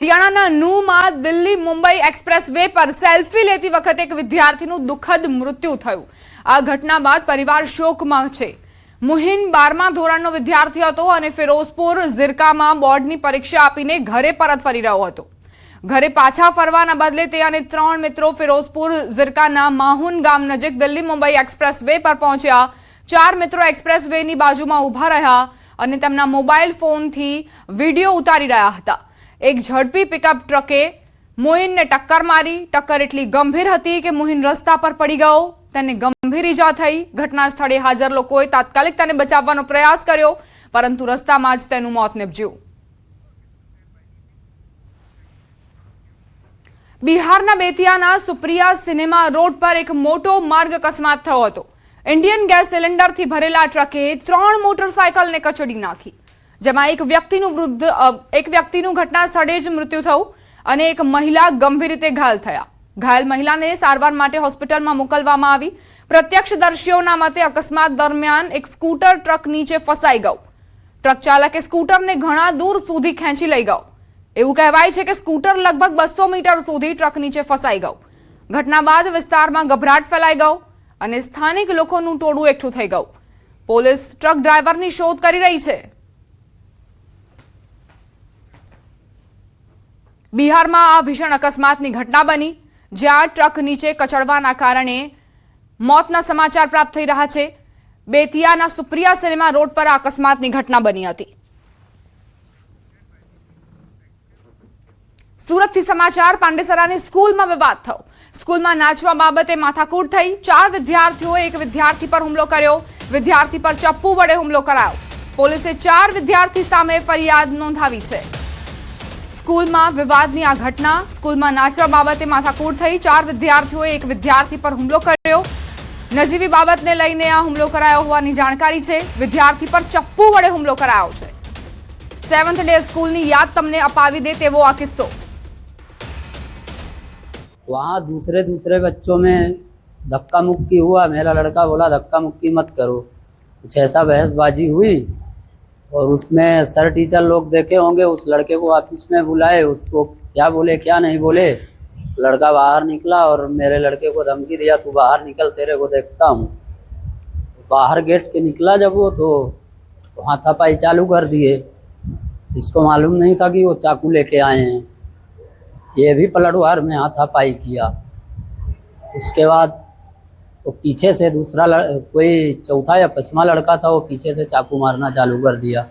हरियाणाના નૂમાં Delhi Mumbai express way પર selfie લેતી વખતે એક વિદ્યાર્થીનું દુઃખદ મૃત્યુ થયું। આ ઘટના બાદ પરિવાર શોકમાં છે। મુહિન 12મા ધોરણનો વિદ્યાર્થી હતો અને ફિરોઝપુર ઝિરકામાં બોર્ડની પરીક્ષા આપીને ઘરે પરત ફરી રહ્યો હતો। ઘરે પાછા ફરવાના બદલે તે અને 3 મિત્રો ફિરોઝપુર ઝિરકાના માહુન ગામ નજીક દિલ્હી મુંબઈ એક્સપ્રેસ વે પર પહોંચ્યા। 4 મિત્રો એક્સપ્રેસ વેની બાજુમાં ઊભા રહ્યા અને તેમના મોબાઈલ ફોનથી વિડિયો ઉતારી રહ્યા હતા। एक झड़पी पिकअप ट्रके मोहिन ने टक्कर मारी। टक्कर एटली गंभीर हती कि मोहिन रस्ता पर पड़ी गयो। तेने गंभीर ईजा थई। घटना स्थळे हाजर लोकोए तात्कालिक तेने बचावવાનો प्रयास कर्यो, परंतु रस्तामां ज तेनुं मोत निपज्युं। बिहारना बेतियाना सुप्रिया सिनेमा रोड पर एक मोटो मार्ग अकस्मात थयो हतो। इंडियन गैस सिलेंडरथी भरेला ट्रके 3 मोटरसाइकलने कचड़ी नाखी, જેમાં એક વ્યક્તિનું ઘટના સ્થળે જ મૃત્યુ થયું અને એક મહિલા ગંભીર રીતે ઘાયલ થયા। ઘાયલ મહિલાને સારવાર માટે હોસ્પિટલમાં મોકલવામાં આવી। પ્રત્યક્ષદર્શીઓના મતે અકસ્માત દરમિયાન એક સ્કૂટર ટ્રક નીચે ફસાઈ ગયું। ટ્રક ચાલકે સ્કૂટરને ઘણા દૂર સુધી ખેંચી લઈ ગયો। એવું કહેવાય છે કે સ્કૂટર લગભગ 200 મીટર સુધી ટ્રક નીચે ફસાઈ ગયું। ઘટના બાદ વિસ્તારમાં ગભરાટ ફેલાઈ ગયો અને સ્થાનિક લોકોનું ટોળું એકઠું થઈ ગયું। પોલીસ ટ્રક ડ્રાઈવરની શોધ કરી રહી છે। बिहारमां आ भीषण अकस्मातनी घटना बनी, ज्यां ट्रक नीचे कचड़वाना कारणे मौतना समाचार प्राप्त थई रह्या छे। बेतियाना सुप्रिया सिनेमा रोड पर आ अकस्मातनी घटना बनी हती। सूरतथी समाचार। પાંડેસરાની સ્કૂલમાં વિવાદ થયો। સ્કૂલમાં નાચવા બાબતે માથાકૂટ થઈ। 4 વિદ્યાર્થીઓએ એક વિદ્યાર્થી પર હુમલો કર્યો। વિદ્યાર્થી પર ચપ્પુ વડે હુમલો કરાયો। પોલીસે 4 વિદ્યાર્થી સામે ફરિયાદ નોંધાવી છે। स्कूल में विवादनी आ घटना। स्कूल में नाचवा बाबते माथाकूट थई। 4 विद्यार्थीओए एक विद्यार्थी पर हुमलो कर्यो। नजीवी बाबत ने लईने आ हुमलो करायो होवानी जानकारी छे। विद्यार्थी पर चप्पू वडे हुमलो करायो छे। 7th डे स्कूल नी याद तमने अपावी दे तेवो आ किस्सो। वहाँ दूसरे बच्चों में धक्का मुक्की हुआ। मेरा लड़का बोला धक्का मुक्की मत करो। कुछ ऐसा बहसबाजी हुई और उसमें सर टीचर लोग देखे होंगे। उस लड़के को ऑफिस में बुलाए, उसको क्या बोले क्या नहीं बोले। लड़का बाहर निकला और मेरे लड़के को धमकी दिया, तू बाहर निकल, तेरे को देखता हूँ। बाहर गेट के निकला जब वो, तो हाथापाई चालू कर दिए। इसको मालूम नहीं था कि वो चाकू लेके आए हैं। ये भी पलटवार में हाथापाई किया। उसके बाद वो पीछे से दूसरा कोई चौथा या 5वां लड़का था, वो पीछे से चाकू मारना चालू कर दिया।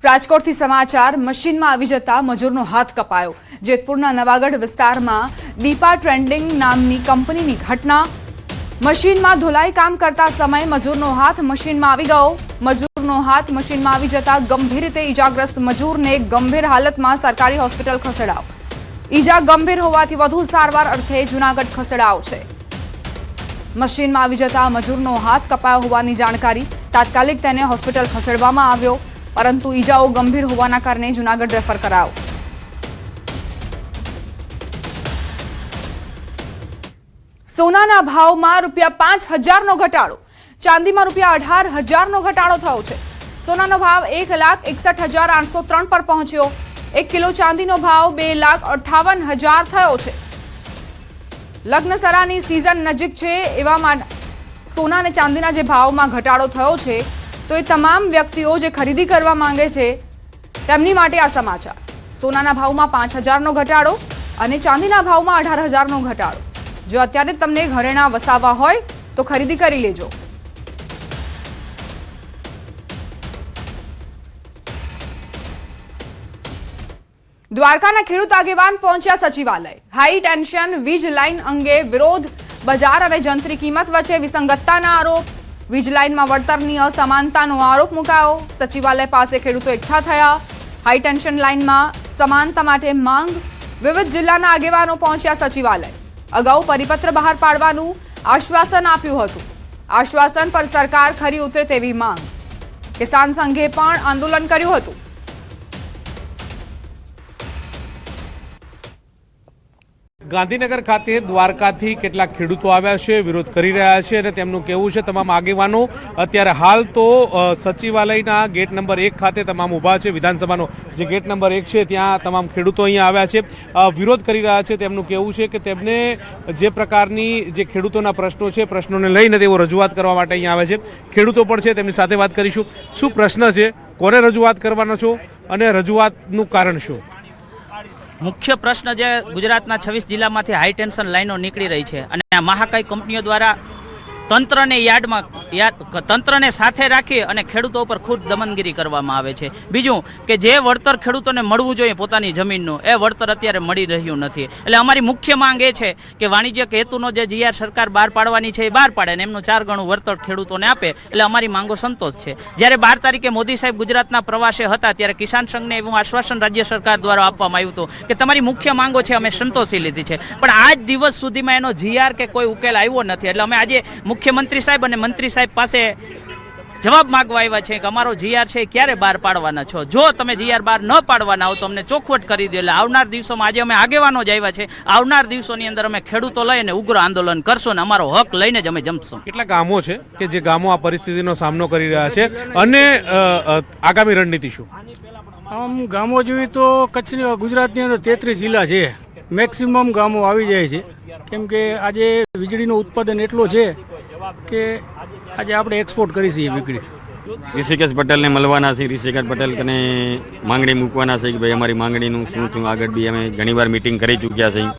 રાજકોટથી સમાચાર। મશીનમાં આવી જતા મજૂરનો હાથ કપાયો। જેતપુરના નવાગઢ વિસ્તારમાં દીપા ટ્રેન્ડિંગ નામની કંપનીની ઘટના। મશીનમાં ધોલાઈ કામ કરતા સમયે મજૂરનો હાથ મશીનમાં આવી ગયો। મજૂરનો હાથ મશીનમાં આવી જતા ગંભીર રીતે ઈજાગ્રસ્ત મજૂરને ગંભીર હાલતમાં સરકારી હોસ્પિટલ ખસેડાયો। ઈજા ગંભીર હોવાથી વધુ સારવાર અર્થે જૂનાગઢ ખસેડાયો છે। मशीन में આવી જતા મજૂરનો હાથ કપાયો હોવાની જાણકારી। તાત્કાલિક તેને હોસ્પિટલ ખસેડવામાં આવ્યો, પરંતુ ઈજાઓ ગંભીર હોવાના કારણે જૂનાગઢ રેફર કરાયો। સોનાના ભાવમાં ₹5000 નો ઘટાડો। ચાંદીમાં ₹18000 નો ઘટાડો થયો છે। સોનાનો ભાવ 1,61,803 પર પહોંચ્યો। 1 કિલો ચાંદીનો ભાવ 2,58,000 થયો છે। લગ્નસરાની સીઝન નજીક છે, એવામાં સોના અને ચાંદીના જે ભાવમાં ઘટાડો થયો છે, તો એ તમામ વ્યક્તિઓ જે ખરીદી કરવા માંગે છે તેમની માટે આ સમાચાર। સોનાના ભાવમાં 5000નો ઘટાડો અને ચાંદીના ભાવમાં 18000નો ઘટાડો। જો અત્યારે તમને ઘરેણાં વસાવવા હોય તો ખરીદી કરી લેજો। દ્વારકાના ખેડૂત આગેવાન પહોંચ્યા સચિવાલય। હાઈ ટેન્શન વીજ લાઇન અંગે વિરોધ, બજાર અને જંત્રી કિંમત વચ્ચે વિસંગતતાના આરોપ। વીજ લાઇનમાં વળતરની અસમાનતાનો આરોપ મુકાયો। સચિવાલય પાસે ખેડૂતો એકઠા થયા। હાઈ ટેન્શન લાઇનમાં સમાનતા માટે માંગ। વિવિધ જિલ્લાના આગેવાનો પહોંચ્યા સચિવાલય। અગાઉ પરિપત્ર બહાર પાડવાનું આશ્વાસન આપ્યું હતું। આશ્વાસન પર સરકાર ખરી ઉતરે તેવી માંગ। કિસાન સંઘે પણ આંદોલન કર્યું હતું। ગાંધીનગર ખાતે દ્વારકાથી કેટલાક ખેડૂતો આવ્યા છે, વિરોધ કરી રહ્યા છે અને તેમનું કહેવું છે તમામ આગેવાનો અત્યારે હાલ તો સચિવાલયના ગેટ નંબર 1 ખાતે તમામ ઊભા છે. વિધાનસભાનો જે ગેટ નંબર 1 છે ત્યાં તમામ ખેડૂતો અહીંયા આવ્યા છે, વિરોધ કરી રહ્યા છે. તેમનું કહેવું છે કે તેમને જે પ્રકારની જે ખેડૂતોના પ્રશ્નો છે, પ્રશ્નોને લઈને તેઓ રજૂઆત કરવા માટે અહીંયા આવે છે. ખેડૂતો પણ છે, તેમની સાથે વાત કરીશું. શું પ્રશ્ન છે, કોને રજૂઆત કરવાનો છો અને રજૂઆતનું કારણ શું? મુખ્ય પ્રશ્ન જે ગુજરાતના 26 જિલ્લામાંથી હાઈ ટેન્શન લાઈનો નીકળી રહી છે અને આ મહાકાય કંપનીઓ દ્વારા તંત્રને સાથે રાખી અને ખેડૂતો ઉપર ખુદ દમનગીરી કરવામાં આવે છે. બીજું કે જે વળતર ખેડૂતોને મળવું જોઈએ પોતાની જમીનનું, એ વળતર અત્યારે મળી રહ્યું નથી. એટલે અમારી મુખ્ય માંગ એ છે કે વાણિજ્યક હેતુનો જે GR સરકાર બહાર પાડવાની છે એ બહાર પાડે ને એમનું 4 ગણું વળતર ખેડૂતોને આપે. એટલે અમારી માંગો સંતોષ છે. જ્યારે 12 તારીખે મોદી સાહેબ ગુજરાતના પ્રવાસે હતા ત્યારે કિસાન સંઘને એવું આશ્વાસન રાજ્ય સરકાર દ્વારા આપવામાં આવ્યું હતું કે તમારી મુખ્ય માંગો છે અમે સંતોષી લીધી છે, પણ આજ દિવસ સુધીમાં એનો GR કે કોઈ ઉકેલ આવ્યો નથી. એટલે અમે આજે મુખ્યમંત્રી સાહેબ અને મંત્રી સાહેબ પાસે જવાબ માંગવા આવ્યા છે કે અમારો GR છે ક્યારે બહાર પાડવાના છો? જો તમે GR બહાર ન પાડવાના હો તો અમને ચોખવટ કરી દો. એટલે આવનાર દિવસોમાં આજે અમે આગેવાનો જ આવ્યા છે, આવનાર દિવસોની અંદર અમે ખેડૂતો લઈને ઉગ્ર આંદોલન કરશું અને અમારો હક લઈને જ અમે જમશું. કેટલા ગામો છે કે જે ગામો આ પરિસ્થિતિનો સામનો કરી રહ્યા છે અને આગામી રણનીતિ શું? આમ ગામો જોઈએ તો કચ્છની ગુજરાતની અંદર 33 જિલ્લા છે, મેક્સિમમ ગામો આવી જાય છે. કેમ કે આજે વીજળીનું ઉત્પાદન એટલું છે કે આજે આપણે એક્સપોર્ટ કરી છીએ વીજળી. ઋષિકેશ પટેલને મળવાના છે. ઋષિકેશ પટેલ કને માંગણી મૂકવાના છે કે ભાઈ અમારી માંગણીનું શું આગળ બી અમે ઘણીવાર મિટિંગ કરી ચૂક્યા છે.